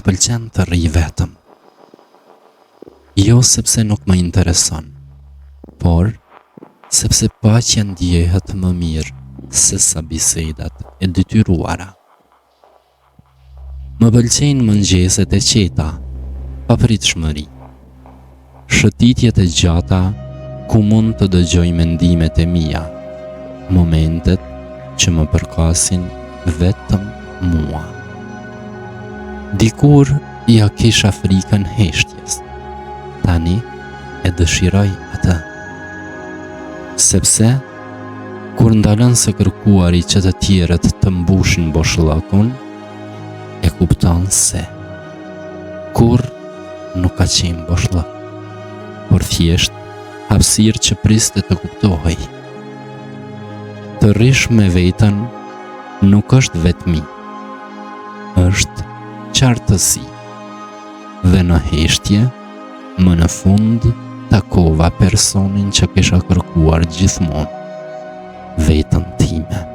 më pëlqen të rri vetëm. Jo sepse nuk më intereson, por sepse paqja ndjehet më mirë se sa bisedat e detyruara. Më pëlqejnë mëngjeset e qeta, pa pritshmëri. Shëtitjet e gjata ku mund të dëgjoj mendimet e mia, momentet që më përkasin vetëm mua. Dikur ja kisha frikën heshtjes, tani e dëshiroj atë. Sepse, kur ndalën së kërkuari që të tjerët të mbushin boshllëkun, e kupton se kur nuk ka qenë boshllëk, por thjesht hapësirë që priste të kuptohej. Të rrish me veten nuk është vetmi, është qartësi. Dhe në heshtje, më në fund takova personin që kisha kërkuar gjithmonë, veten time.